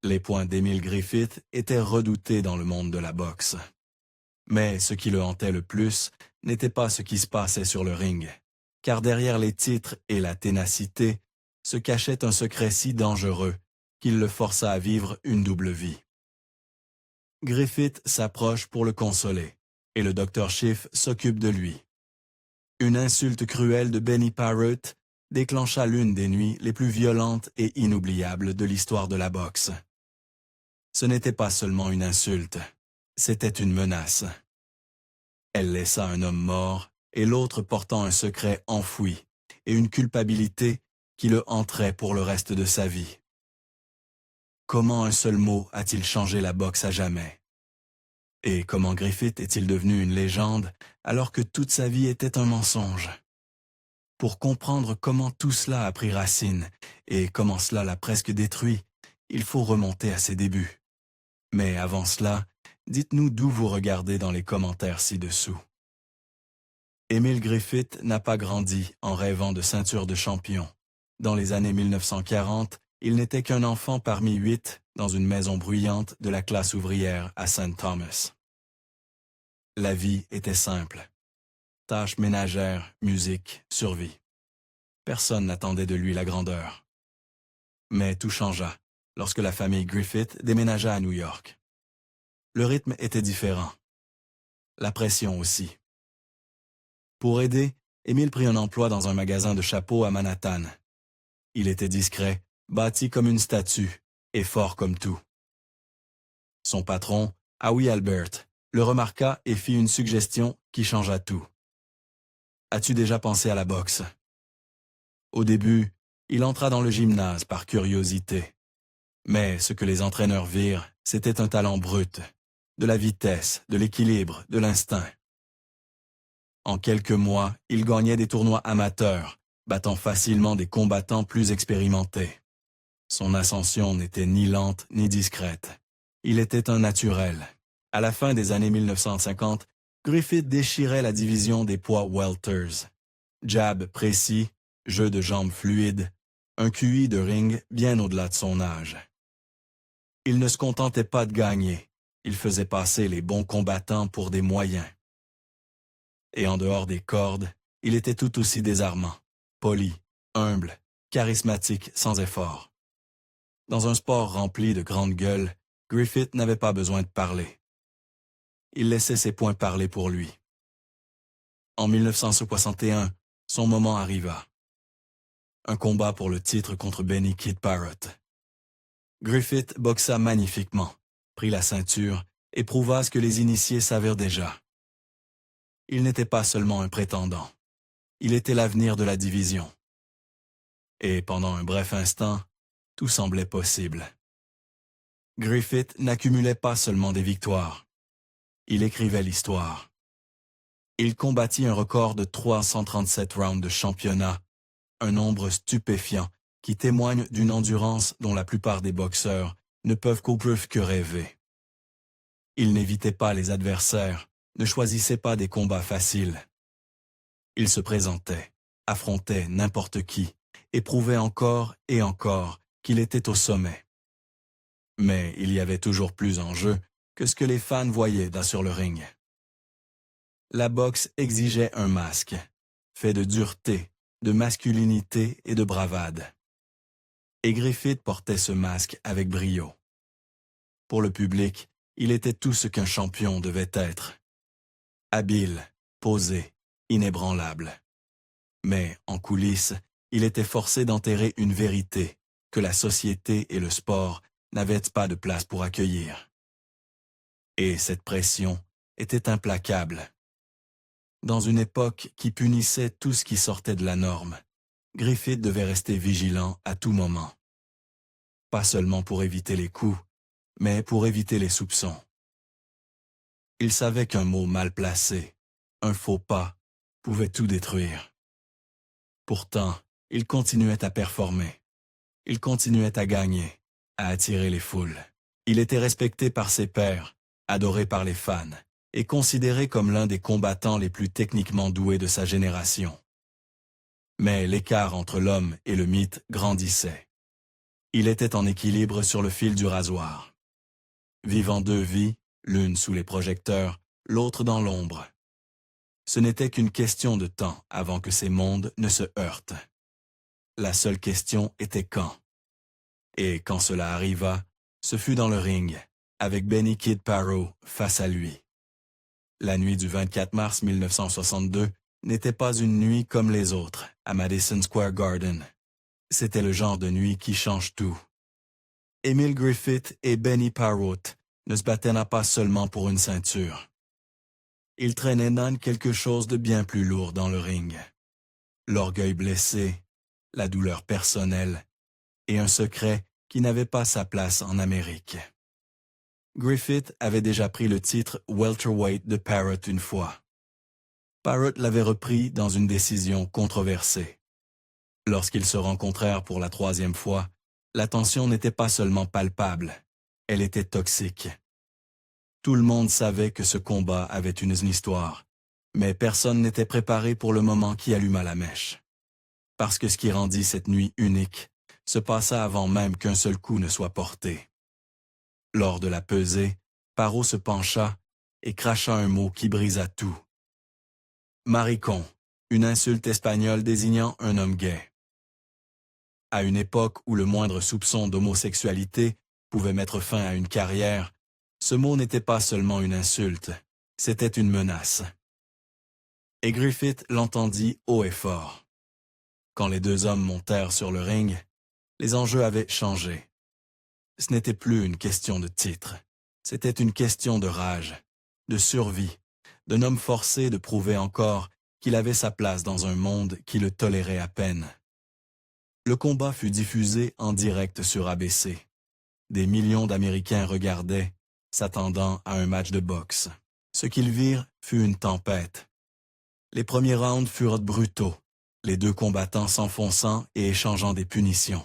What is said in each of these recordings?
Les points d'Emile Griffith étaient redoutés dans le monde de la boxe. Mais ce qui le hantait le plus n'était pas ce qui se passait sur le ring, car derrière les titres et la ténacité se cachait un secret si dangereux qu'il le força à vivre une double vie. Griffith s'approche pour le consoler, et le Dr. Schiff s'occupe de lui. Une insulte cruelle de Benny Parrott déclencha l'une des nuits les plus violentes et inoubliables de l'histoire de la boxe. Ce n'était pas seulement une insulte, c'était une menace. Elle laissa un homme mort et l'autre portant un secret enfoui et une culpabilité qui le hanterait pour le reste de sa vie. Comment un seul mot a-t-il changé la boxe à jamais? Et comment Griffith est-il devenu une légende alors que toute sa vie était un mensonge? Pour comprendre comment tout cela a pris racine et comment cela l'a presque détruit, il faut remonter à ses débuts. Mais avant cela, dites-nous d'où vous regardez dans les commentaires ci-dessous. Emile Griffith n'a pas grandi en rêvant de ceinture de champion. Dans les années 1940, il n'était qu'un enfant parmi 8 dans une maison bruyante de la classe ouvrière à St. Thomas. La vie était simple. Tâches ménagères, musique, survie. Personne n'attendait de lui la grandeur. Mais tout changea lorsque la famille Griffith déménagea à New York. Le rythme était différent. La pression aussi. Pour aider, Émile prit un emploi dans un magasin de chapeaux à Manhattan. Il était discret, bâti comme une statue et fort comme tout. Son patron, Howie Albert, le remarqua et fit une suggestion qui changea tout. « As-tu déjà pensé à la boxe ?» Au début, il entra dans le gymnase par curiosité. Mais ce que les entraîneurs virent, c'était un talent brut, de la vitesse, de l'équilibre, de l'instinct. En quelques mois, il gagnait des tournois amateurs, battant facilement des combattants plus expérimentés. Son ascension n'était ni lente ni discrète. Il était un naturel. À la fin des années 1950, Griffith déchirait la division des poids welters. Jab précis, jeu de jambes fluide, un QI de ring bien au-delà de son âge. Il ne se contentait pas de gagner, il faisait passer les bons combattants pour des moyens. Et en dehors des cordes, il était tout aussi désarmant, poli, humble, charismatique sans effort. Dans un sport rempli de grandes gueules, Griffith n'avait pas besoin de parler. Il laissait ses poings parler pour lui. En 1961, son moment arriva. Un combat pour le titre contre Benny Kid Parrott. Griffith boxa magnifiquement, prit la ceinture et prouva ce que les initiés savaient déjà. Il n'était pas seulement un prétendant, il était l'avenir de la division. Et pendant un bref instant, tout semblait possible. Griffith n'accumulait pas seulement des victoires, il écrivait l'histoire. Il combattit un record de 337 rounds de championnat, un nombre stupéfiant qui témoigne d'une endurance dont la plupart des boxeurs ne peuvent que rêver. Il n'évitait pas les adversaires, ne choisissait pas des combats faciles. Il se présentait, affrontait n'importe qui, et prouvait encore et encore qu'il était au sommet. Mais il y avait toujours plus en jeu que ce que les fans voyaient sur le ring. La boxe exigeait un masque, fait de dureté, de masculinité et de bravade. Et Griffith portait ce masque avec brio. Pour le public, il était tout ce qu'un champion devait être. Habile, posé, inébranlable. Mais, en coulisses, il était forcé d'enterrer une vérité que la société et le sport n'avaient pas de place pour accueillir. Et cette pression était implacable. Dans une époque qui punissait tout ce qui sortait de la norme, Griffith devait rester vigilant à tout moment. Pas seulement pour éviter les coups, mais pour éviter les soupçons. Il savait qu'un mot mal placé, un faux pas, pouvait tout détruire. Pourtant, il continuait à performer. Il continuait à gagner, à attirer les foules. Il était respecté par ses pairs, adoré par les fans, et considéré comme l'un des combattants les plus techniquement doués de sa génération. Mais l'écart entre l'homme et le mythe grandissait. Il était en équilibre sur le fil du rasoir. Vivant deux vies, l'une sous les projecteurs, l'autre dans l'ombre. Ce n'était qu'une question de temps avant que ces mondes ne se heurtent. La seule question était quand. Et quand cela arriva, ce fut dans le ring, avec Benny Kid Parrot face à lui. La nuit du 24 mars 1962 n'était pas une nuit comme les autres à Madison Square Garden. C'était le genre de nuit qui change tout. Emil Griffith et Benny Parrot ne se battaient pas seulement pour une ceinture. Ils traînaient dans quelque chose de bien plus lourd dans le ring. L'orgueil blessé, la douleur personnelle et un secret qui n'avait pas sa place en Amérique. Griffith avait déjà pris le titre welterweight de Parrot une fois. Parrot l'avait repris dans une décision controversée. Lorsqu'ils se rencontrèrent pour la troisième fois, la tension n'était pas seulement palpable, elle était toxique. Tout le monde savait que ce combat avait une histoire, mais personne n'était préparé pour le moment qui alluma la mèche. Parce que ce qui rendit cette nuit unique se passa avant même qu'un seul coup ne soit porté. Lors de la pesée, Parrot se pencha et cracha un mot qui brisa tout. Maricon, une insulte espagnole désignant un homme gay. À une époque où le moindre soupçon d'homosexualité pouvait mettre fin à une carrière, ce mot n'était pas seulement une insulte, c'était une menace. Et Griffith l'entendit haut et fort. Quand les deux hommes montèrent sur le ring, les enjeux avaient changé. Ce n'était plus une question de titre, c'était une question de rage, de survie, d'un homme forcé de prouver encore qu'il avait sa place dans un monde qui le tolérait à peine. Le combat fut diffusé en direct sur ABC. Des millions d'Américains regardaient, s'attendant à un match de boxe. Ce qu'ils virent fut une tempête. Les premiers rounds furent brutaux, les deux combattants s'enfonçant et échangeant des punitions.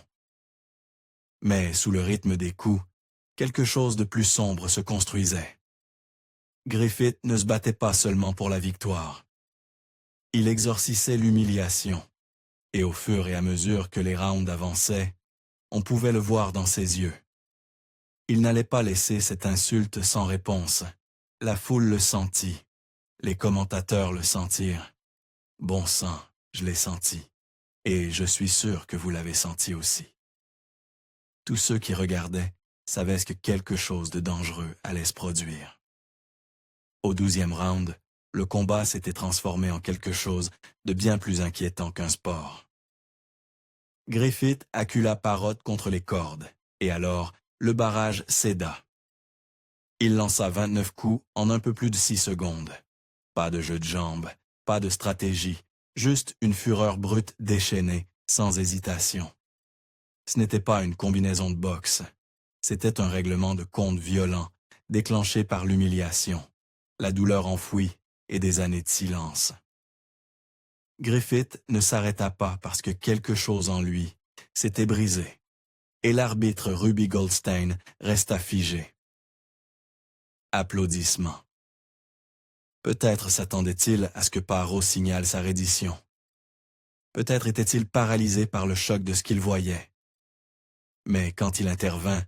Mais sous le rythme des coups, quelque chose de plus sombre se construisait. Griffith ne se battait pas seulement pour la victoire. Il exorcisait l'humiliation, et au fur et à mesure que les rounds avançaient, on pouvait le voir dans ses yeux. Il n'allait pas laisser cette insulte sans réponse. La foule le sentit. Les commentateurs le sentirent. Bon sang, je l'ai senti. Et je suis sûr que vous l'avez senti aussi. Tous ceux qui regardaient savaient que quelque chose de dangereux allait se produire. Au 12e round, le combat s'était transformé en quelque chose de bien plus inquiétant qu'un sport. Griffith accula Parrot contre les cordes, et alors, le barrage céda. Il lança 29 coups en un peu plus de 6 secondes. Pas de jeu de jambes, pas de stratégie, juste une fureur brute déchaînée, sans hésitation. Ce n'était pas une combinaison de boxe, c'était un règlement de compte violent, déclenché par l'humiliation, la douleur enfouie et des années de silence. Griffith ne s'arrêta pas parce que quelque chose en lui s'était brisé, et l'arbitre Ruby Goldstein resta figé. Applaudissements. Peut-être s'attendait-il à ce que Parrot signale sa reddition. Peut-être était-il paralysé par le choc de ce qu'il voyait. Mais quand il intervint,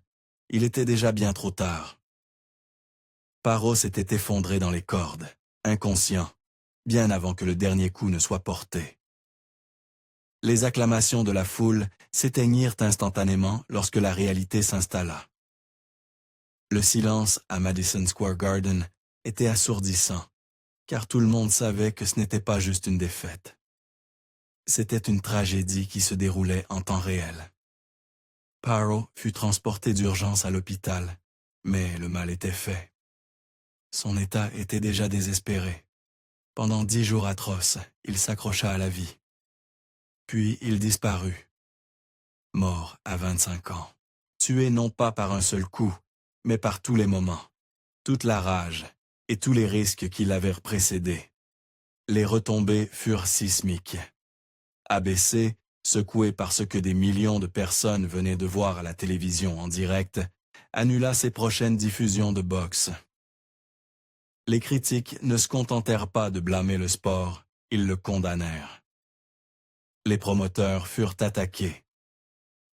il était déjà bien trop tard. Parrot s'était effondré dans les cordes, inconscient, bien avant que le dernier coup ne soit porté. Les acclamations de la foule s'éteignirent instantanément lorsque la réalité s'installa. Le silence à Madison Square Garden était assourdissant, car tout le monde savait que ce n'était pas juste une défaite. C'était une tragédie qui se déroulait en temps réel. Parrot fut transporté d'urgence à l'hôpital, mais le mal était fait. Son état était déjà désespéré. Pendant 10 jours atroces, il s'accrocha à la vie. Puis il disparut. Mort à 25 ans. Tué non pas par un seul coup, mais par tous les moments, toute la rage et tous les risques qui l'avaient précédé. Les retombées furent sismiques. ABC, secoué par ce que des millions de personnes venaient de voir à la télévision en direct, annula ses prochaines diffusions de boxe. Les critiques ne se contentèrent pas de blâmer le sport, ils le condamnèrent. Les promoteurs furent attaqués.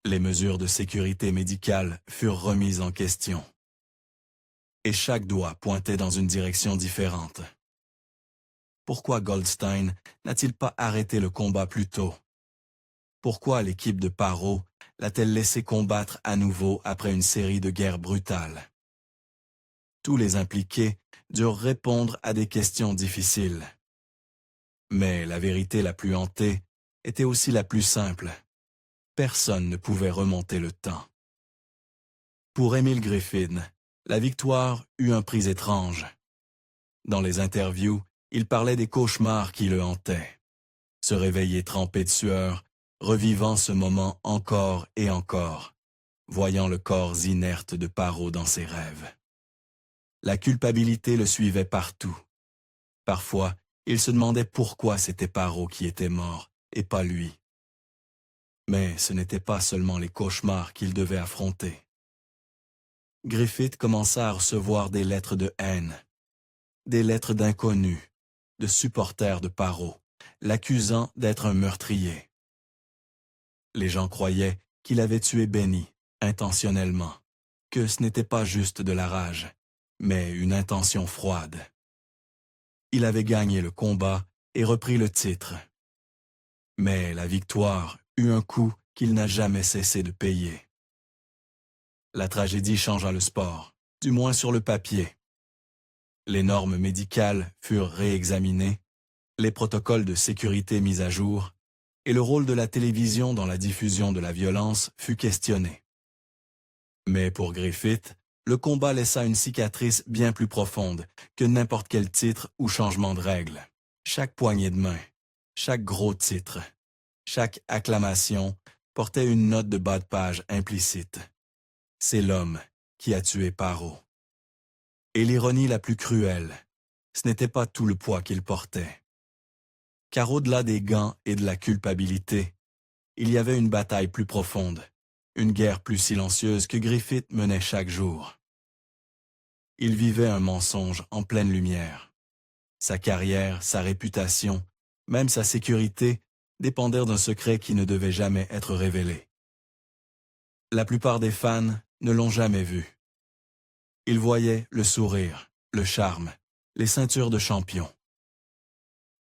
Les mesures de sécurité médicale furent remises en question. Et chaque doigt pointait dans une direction différente. Pourquoi Goldstein n'a-t-il pas arrêté le combat plus tôt? Pourquoi l'équipe de Paro l'a-t-elle laissé combattre à nouveau après une série de guerres brutales? Tous les impliqués durent répondre à des questions difficiles. Mais la vérité la plus hantée était aussi la plus simple. Personne ne pouvait remonter le temps. Pour Emil Griffin, la victoire eut un prix étrange. Dans les interviews, il parlait des cauchemars qui le hantaient. Se réveiller trempé de sueur, revivant ce moment encore et encore, voyant le corps inerte de Paro dans ses rêves. La culpabilité le suivait partout. Parfois, il se demandait pourquoi c'était Paro qui était mort et pas lui. Mais ce n'était pas seulement les cauchemars qu'il devait affronter. Griffith commença à recevoir des lettres de haine, des lettres d'inconnus, de supporters de Paro, l'accusant d'être un meurtrier. Les gens croyaient qu'il avait tué Benny, intentionnellement, que ce n'était pas juste de la rage, mais une intention froide. Il avait gagné le combat et repris le titre. Mais la victoire eut un coût qu'il n'a jamais cessé de payer. La tragédie changea le sport, du moins sur le papier. Les normes médicales furent réexaminées, les protocoles de sécurité mis à jour, et le rôle de la télévision dans la diffusion de la violence fut questionné. Mais pour Griffith, le combat laissa une cicatrice bien plus profonde que n'importe quel titre ou changement de règle. Chaque poignée de main, chaque gros titre, chaque acclamation portait une note de bas de page implicite. C'est l'homme qui a tué Paro. Et l'ironie la plus cruelle, ce n'était pas tout le poids qu'il portait. Car au-delà des gants et de la culpabilité, il y avait une bataille plus profonde, une guerre plus silencieuse que Griffith menait chaque jour. Il vivait un mensonge en pleine lumière. Sa carrière, sa réputation, même sa sécurité dépendirent d'un secret qui ne devait jamais être révélé. La plupart des fans ne l'ont jamais vu. Ils voyaient le sourire, le charme, les ceintures de champion.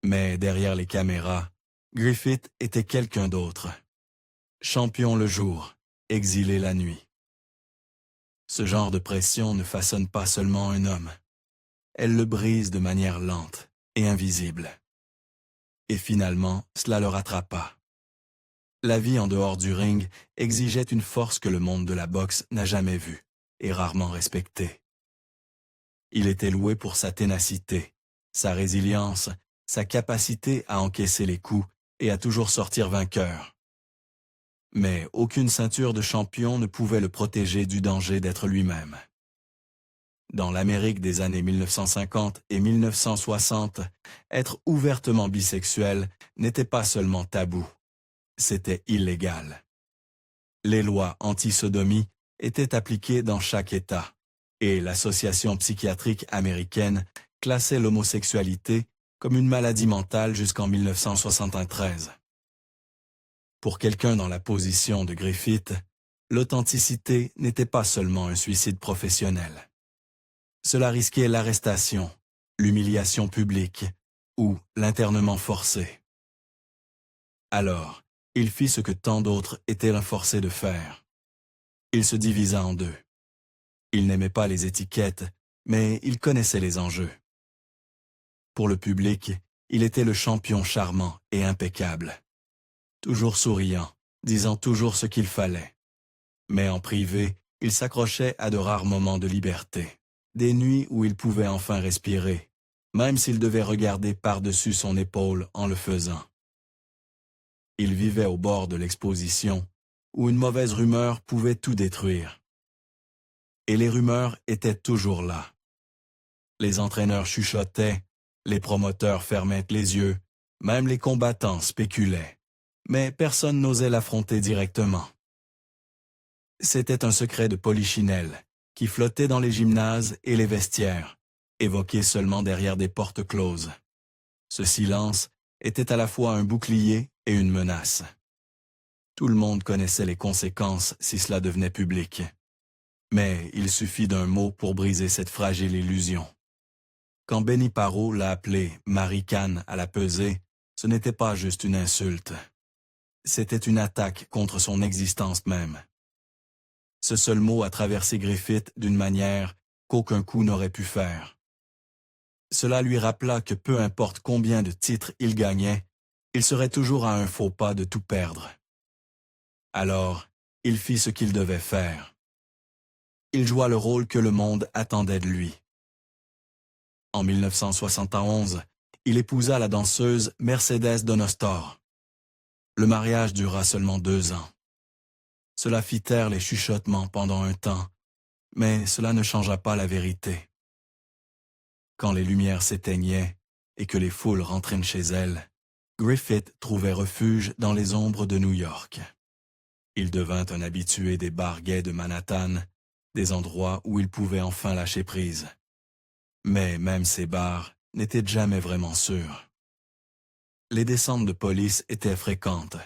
Mais derrière les caméras, Griffith était quelqu'un d'autre. Champion le jour, exilé la nuit. Ce genre de pression ne façonne pas seulement un homme. Elle le brise de manière lente et invisible. Et finalement, cela le rattrapa. La vie en dehors du ring exigeait une force que le monde de la boxe n'a jamais vue et rarement respectée. Il était loué pour sa ténacité, sa résilience, sa capacité à encaisser les coups et à toujours sortir vainqueur. Mais aucune ceinture de champion ne pouvait le protéger du danger d'être lui-même. Dans l'Amérique des années 1950 et 1960, être ouvertement bisexuel n'était pas seulement tabou, c'était illégal. Les lois anti-sodomie étaient appliquées dans chaque État, et l'Association psychiatrique américaine classait l'homosexualité comme une maladie mentale jusqu'en 1973. Pour quelqu'un dans la position de Griffith, l'authenticité n'était pas seulement un suicide professionnel. Cela risquait l'arrestation, l'humiliation publique ou l'internement forcé. Alors, il fit ce que tant d'autres étaient forcés de faire. Il se divisa en deux. Il n'aimait pas les étiquettes, mais il connaissait les enjeux. Pour le public, il était le champion charmant et impeccable. Toujours souriant, disant toujours ce qu'il fallait. Mais en privé, il s'accrochait à de rares moments de liberté. Des nuits où il pouvait enfin respirer, même s'il devait regarder par-dessus son épaule en le faisant. Il vivait au bord de l'exposition, où une mauvaise rumeur pouvait tout détruire. Et les rumeurs étaient toujours là. Les entraîneurs chuchotaient, les promoteurs fermaient les yeux, même les combattants spéculaient. Mais personne n'osait l'affronter directement. C'était un secret de polichinelle, qui flottait dans les gymnases et les vestiaires, évoqué seulement derrière des portes closes. Ce silence était à la fois un bouclier et une menace. Tout le monde connaissait les conséquences si cela devenait public. Mais il suffit d'un mot pour briser cette fragile illusion. Quand Benny Parot l'a appelé Marie-Canne à la pesée, ce n'était pas juste une insulte. C'était une attaque contre son existence même. Ce seul mot a traversé Griffith d'une manière qu'aucun coup n'aurait pu faire. Cela lui rappela que peu importe combien de titres il gagnait, il serait toujours à un faux pas de tout perdre. Alors, il fit ce qu'il devait faire. Il joua le rôle que le monde attendait de lui. En 1971, il épousa la danseuse Mercedes Donostor. Le mariage dura seulement 2 ans. Cela fit taire les chuchotements pendant un temps, mais cela ne changea pas la vérité. Quand les lumières s'éteignaient et que les foules rentraient chez elles, Griffith trouvait refuge dans les ombres de New York. Il devint un habitué des bars gays de Manhattan, des endroits où il pouvait enfin lâcher prise. Mais même ces bars n'étaient jamais vraiment sûrs. Les descentes de police étaient fréquentes,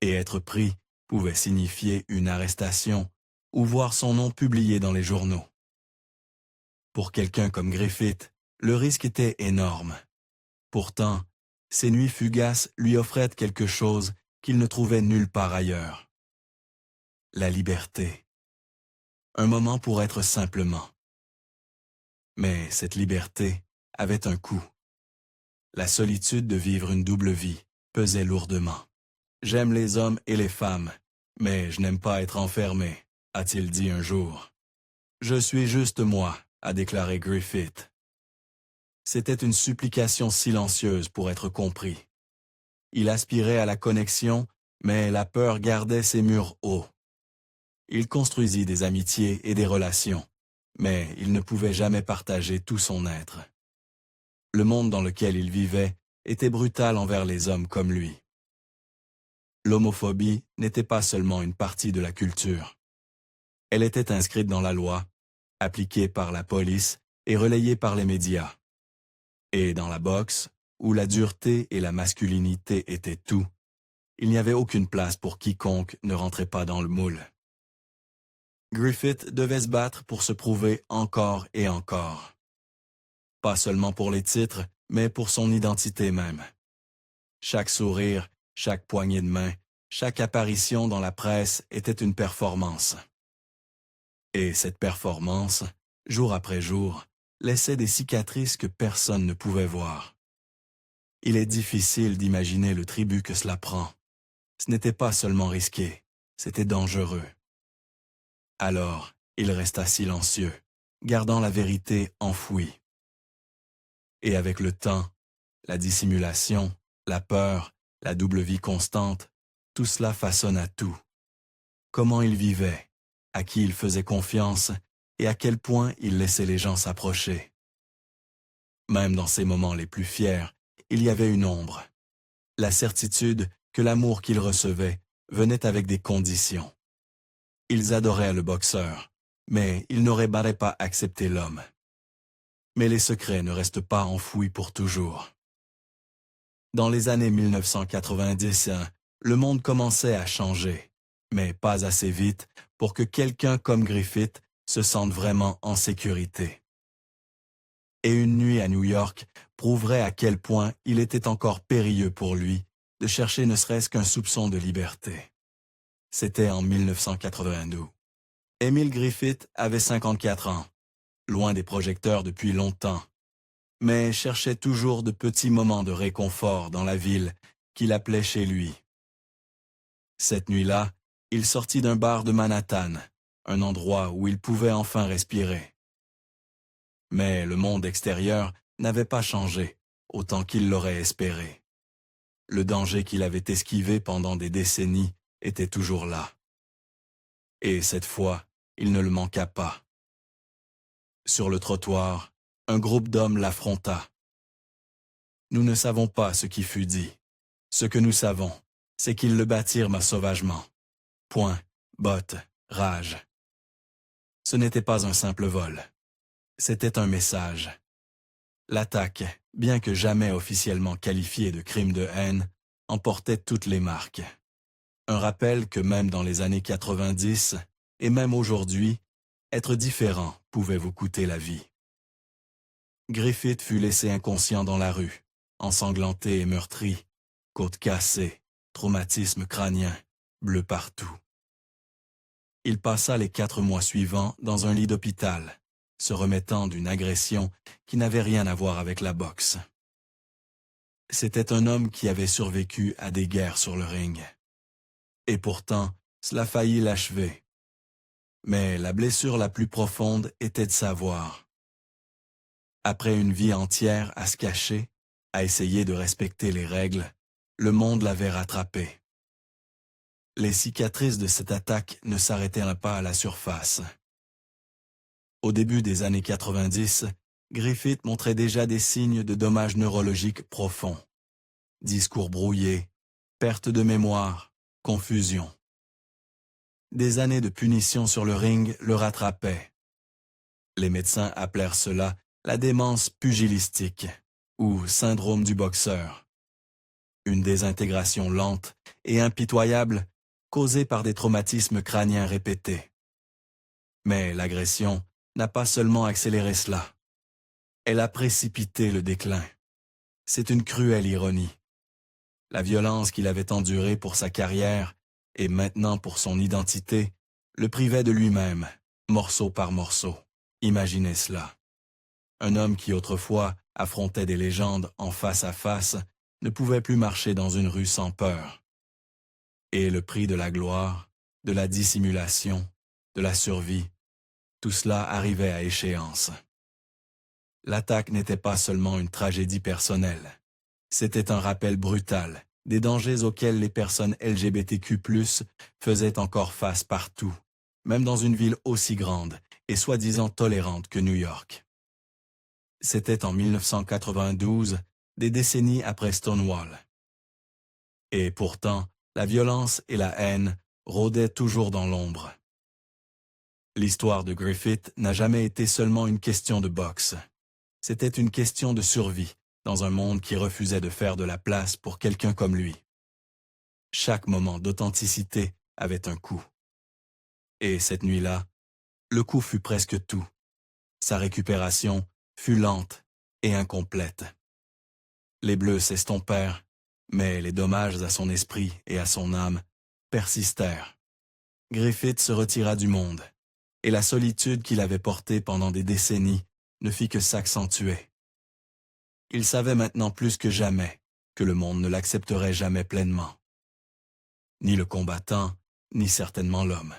et être pris pouvait signifier une arrestation ou voir son nom publié dans les journaux. Pour quelqu'un comme Griffith, le risque était énorme. Pourtant, ces nuits fugaces lui offraient quelque chose qu'il ne trouvait nulle part ailleurs. La liberté. Un moment pour être simplement. Mais cette liberté avait un coût. La solitude de vivre une double vie pesait lourdement. « J'aime les hommes et les femmes, mais je n'aime pas être enfermé », a-t-il dit un jour. « Je suis juste moi », a déclaré Griffith. C'était une supplication silencieuse pour être compris. Il aspirait à la connexion, mais la peur gardait ses murs hauts. Il construisit des amitiés et des relations, mais il ne pouvait jamais partager tout son être. Le monde dans lequel il vivait était brutal envers les hommes comme lui. L'homophobie n'était pas seulement une partie de la culture. Elle était inscrite dans la loi, appliquée par la police et relayée par les médias. Et dans la boxe, où la dureté et la masculinité étaient tout, il n'y avait aucune place pour quiconque ne rentrait pas dans le moule. Griffith devait se battre pour se prouver encore et encore. Pas seulement pour les titres, mais pour son identité même. Chaque sourire, chaque poignée de main, chaque apparition dans la presse était une performance. Et cette performance, jour après jour, laissait des cicatrices que personne ne pouvait voir. Il est difficile d'imaginer le tribut que cela prend. Ce n'était pas seulement risqué, c'était dangereux. Alors, il resta silencieux, gardant la vérité enfouie. Et avec le temps, la dissimulation, la peur, la double vie constante, tout cela façonna tout. Comment il vivait, à qui il faisait confiance et à quel point il laissait les gens s'approcher. Même dans ses moments les plus fiers, il y avait une ombre. La certitude que l'amour qu'il recevait venait avec des conditions. Ils adoraient le boxeur, mais ils n'auraient pas accepté l'homme. Mais les secrets ne restent pas enfouis pour toujours. Dans les années 1990, le monde commençait à changer, mais pas assez vite pour que quelqu'un comme Griffith se sente vraiment en sécurité. Et une nuit à New York prouverait à quel point il était encore périlleux pour lui de chercher ne serait-ce qu'un soupçon de liberté. C'était en 1992. Emile Griffith avait 54 ans, loin des projecteurs depuis longtemps, mais cherchait toujours de petits moments de réconfort dans la ville qu'il appelait chez lui. Cette nuit-là, il sortit d'un bar de Manhattan, un endroit où il pouvait enfin respirer. Mais le monde extérieur n'avait pas changé, autant qu'il l'aurait espéré. Le danger qu'il avait esquivé pendant des décennies était toujours là. Et cette fois, il ne le manqua pas. Sur le trottoir, un groupe d'hommes l'affronta. Nous ne savons pas ce qui fut dit. Ce que nous savons, c'est qu'ils le battirent sauvagement. Poings, bottes, rage. Ce n'était pas un simple vol. C'était un message. L'attaque, bien que jamais officiellement qualifiée de crime de haine, emportait toutes les marques. Un rappel que même dans les années 90, et même aujourd'hui, être différent pouvait vous coûter la vie. Griffith fut laissé inconscient dans la rue, ensanglanté et meurtri, côte cassée, traumatisme crânien, bleu partout. Il passa les 4 mois suivants dans un lit d'hôpital, se remettant d'une agression qui n'avait rien à voir avec la boxe. C'était un homme qui avait survécu à des guerres sur le ring. Et pourtant, cela faillit l'achever. Mais la blessure la plus profonde était de savoir. Après une vie entière à se cacher, à essayer de respecter les règles, le monde l'avait rattrapé. Les cicatrices de cette attaque ne s'arrêtèrent pas à la surface. Au début des années 90, Griffith montrait déjà des signes de dommages neurologiques profonds. Discours brouillés, perte de mémoire, confusion. Des années de punition sur le ring le rattrapaient. Les médecins appelèrent cela la démence pugilistique ou syndrome du boxeur. Une désintégration lente et impitoyable causée par des traumatismes crâniens répétés. Mais l'agression n'a pas seulement accéléré cela. Elle a précipité le déclin. C'est une cruelle ironie. La violence qu'il avait endurée pour sa carrière et maintenant pour son identité le privait de lui-même, morceau par morceau. Imaginez cela. Un homme qui autrefois affrontait des légendes en face à face ne pouvait plus marcher dans une rue sans peur. Et le prix de la gloire, de la dissimulation, de la survie, tout cela arrivait à échéance. L'attaque n'était pas seulement une tragédie personnelle. C'était un rappel brutal des dangers auxquels les personnes LGBTQ+, faisaient encore face partout, même dans une ville aussi grande et soi-disant tolérante que New York. C'était en 1992, des décennies après Stonewall. Et pourtant, la violence et la haine rôdaient toujours dans l'ombre. L'histoire de Griffith n'a jamais été seulement une question de boxe. C'était une question de survie dans un monde qui refusait de faire de la place pour quelqu'un comme lui. Chaque moment d'authenticité avait un coût. Et cette nuit-là, le coup fut presque tout. Sa récupération fut lente et incomplète. Les bleus s'estompèrent, mais les dommages à son esprit et à son âme persistèrent. Griffith se retira du monde, et la solitude qu'il avait portée pendant des décennies ne fit que s'accentuer. Il savait maintenant plus que jamais que le monde ne l'accepterait jamais pleinement. Ni le combattant, ni certainement l'homme.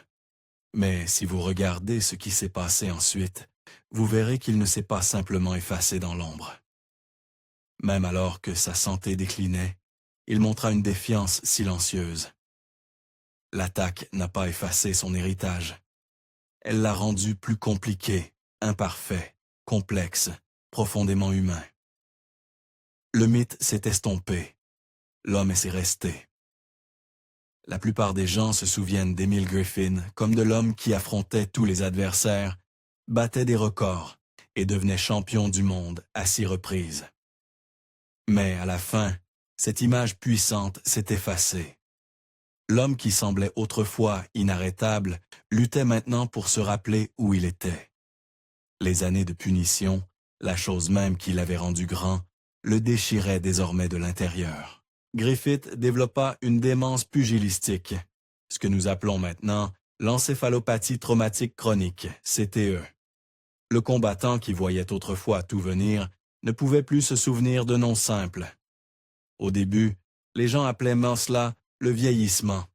Mais si vous regardez ce qui s'est passé ensuite, vous verrez qu'il ne s'est pas simplement effacé dans l'ombre. Même alors que sa santé déclinait, il montra une défiance silencieuse. L'attaque n'a pas effacé son héritage. Elle l'a rendu plus compliqué, imparfait, complexe, profondément humain. Le mythe s'est estompé. L'homme s'est resté. La plupart des gens se souviennent d'Emile Griffin comme de l'homme qui affrontait tous les adversaires, battait des records et devenait champion du monde à 6 reprises. Mais à la fin, cette image puissante s'est effacée. L'homme qui semblait autrefois inarrêtable luttait maintenant pour se rappeler où il était. Les années de punition, la chose même qui l'avait rendu grand, le déchirait désormais de l'intérieur. Griffith développa une démence pugilistique, ce que nous appelons maintenant l'encéphalopathie traumatique chronique, CTE. Le combattant qui voyait autrefois tout venir ne pouvait plus se souvenir de noms simples. Au début, les gens appelaient cela le vieillissement.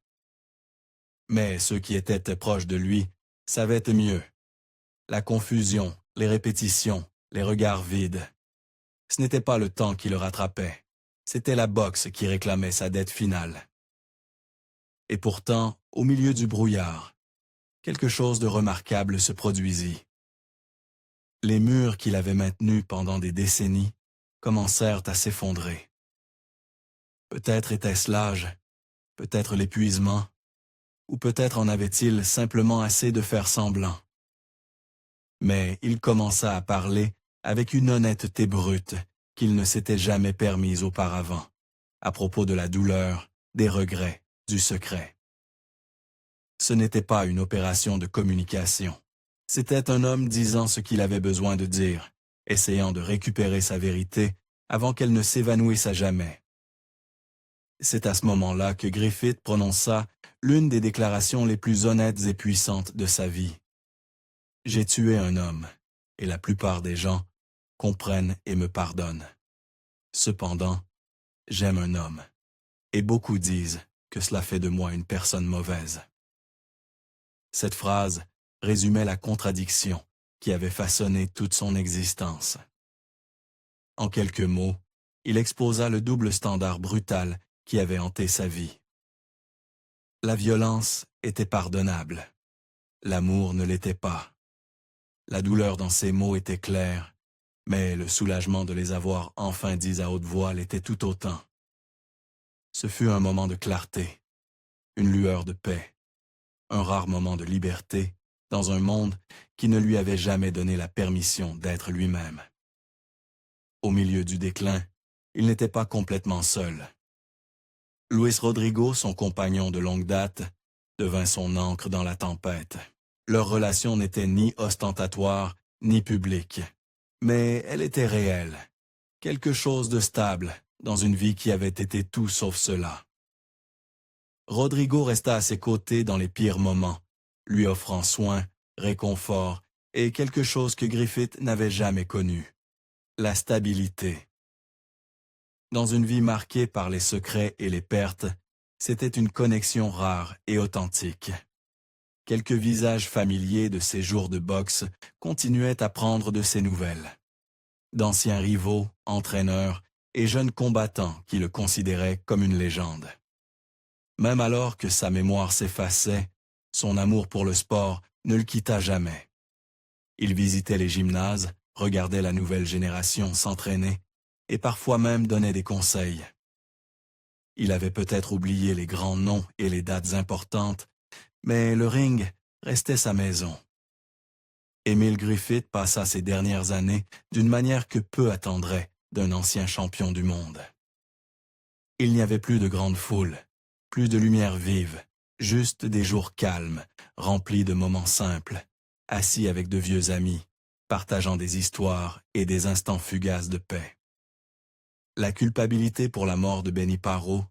Mais ceux qui étaient proches de lui savaient mieux. La confusion, les répétitions, les regards vides. Ce n'était pas le temps qui le rattrapait, c'était la boxe qui réclamait sa dette finale. Et pourtant, au milieu du brouillard, quelque chose de remarquable se produisit. Les murs qu'il avait maintenus pendant des décennies commencèrent à s'effondrer. Peut-être était-ce l'âge, peut-être l'épuisement, ou peut-être en avait-il simplement assez de faire semblant. Mais il commença à parler avec une honnêteté brute qu'il ne s'était jamais permise auparavant, à propos de la douleur, des regrets, du secret. Ce n'était pas une opération de communication. C'était un homme disant ce qu'il avait besoin de dire, essayant de récupérer sa vérité avant qu'elle ne s'évanouisse à jamais. C'est à ce moment-là que Griffith prononça l'une des déclarations les plus honnêtes et puissantes de sa vie. « J'ai tué un homme, et la plupart des gens comprennent et me pardonnent. Cependant, j'aime un homme, et beaucoup disent que cela fait de moi une personne mauvaise. » Cette phrase résumait la contradiction qui avait façonné toute son existence. En quelques mots, il exposa le double standard brutal qui avait hanté sa vie. La violence était pardonnable. L'amour ne l'était pas. La douleur dans ses mots était claire, mais le soulagement de les avoir enfin dits à haute voix l'était tout autant. Ce fut un moment de clarté, une lueur de paix, un rare moment de liberté dans un monde qui ne lui avait jamais donné la permission d'être lui-même. Au milieu du déclin, il n'était pas complètement seul. Luis Rodrigo, son compagnon de longue date, devint son ancre dans la tempête. Leur relation n'était ni ostentatoire, ni publique, mais elle était réelle, quelque chose de stable dans une vie qui avait été tout sauf cela. Rodrigo resta à ses côtés dans les pires moments, lui offrant soin, réconfort et quelque chose que Griffith n'avait jamais connu, la stabilité. Dans une vie marquée par les secrets et les pertes, c'était une connexion rare et authentique. Quelques visages familiers de ses jours de boxe continuaient à prendre de ses nouvelles. D'anciens rivaux, entraîneurs et jeunes combattants qui le considéraient comme une légende. Même alors que sa mémoire s'effaçait, son amour pour le sport ne le quitta jamais. Il visitait les gymnases, regardait la nouvelle génération s'entraîner et parfois même donnait des conseils. Il avait peut-être oublié les grands noms et les dates importantes, mais le ring restait sa maison. Emile Griffith passa ses dernières années d'une manière que peu attendraient d'un ancien champion du monde. Il n'y avait plus de grande foule, plus de lumière vive, juste des jours calmes, remplis de moments simples, assis avec de vieux amis, partageant des histoires et des instants fugaces de paix. La culpabilité pour la mort de Benny Parot,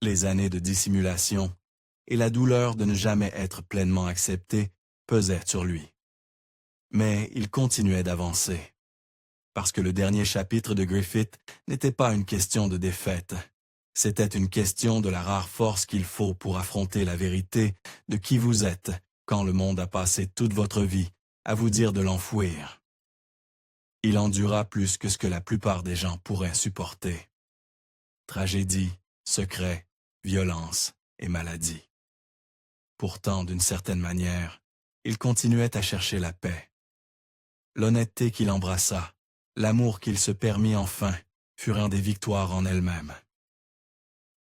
les années de dissimulation et la douleur de ne jamais être pleinement accepté pesaient sur lui. Mais il continuait d'avancer. Parce que le dernier chapitre de Griffith n'était pas une question de défaite. C'était une question de la rare force qu'il faut pour affronter la vérité de qui vous êtes quand le monde a passé toute votre vie à vous dire de l'enfouir. Il endura plus que ce que la plupart des gens pourraient supporter. Tragédie, secret, violence et maladie. Pourtant, d'une certaine manière, il continuait à chercher la paix. L'honnêteté qu'il embrassa, l'amour qu'il se permit enfin, furent des victoires en elles-mêmes.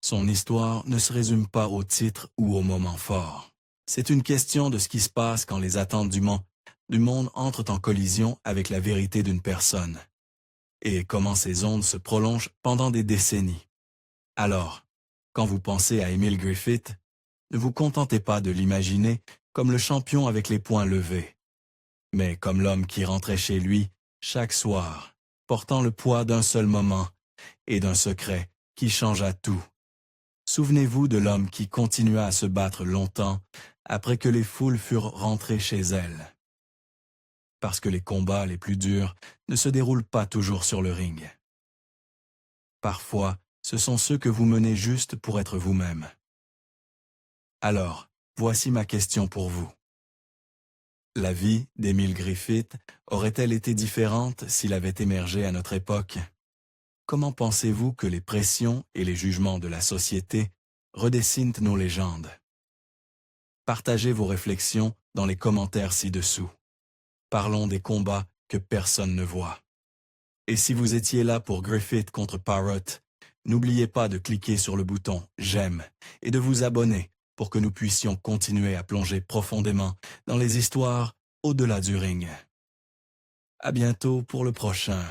Son histoire ne se résume pas au titre ou au moment fort. C'est une question de ce qui se passe quand les attentes du monde entrent en collision avec la vérité d'une personne, et comment ces ondes se prolongent pendant des décennies. Alors, quand vous pensez à Emile Griffith, ne vous contentez pas de l'imaginer comme le champion avec les poings levés, mais comme l'homme qui rentrait chez lui chaque soir, portant le poids d'un seul moment et d'un secret qui changea tout. Souvenez-vous de l'homme qui continua à se battre longtemps après que les foules furent rentrées chez elles. Parce que les combats les plus durs ne se déroulent pas toujours sur le ring. Parfois, ce sont ceux que vous menez juste pour être vous-même. Alors, voici ma question pour vous. La vie d'Emile Griffith aurait-elle été différente s'il avait émergé à notre époque? Comment pensez-vous que les pressions et les jugements de la société redessinent nos légendes? Partagez vos réflexions dans les commentaires ci-dessous. Parlons des combats que personne ne voit. Et si vous étiez là pour Griffith contre Parrott, n'oubliez pas de cliquer sur le bouton « J'aime » et de vous abonner pour que nous puissions continuer à plonger profondément dans les histoires au-delà du ring. À bientôt pour le prochain.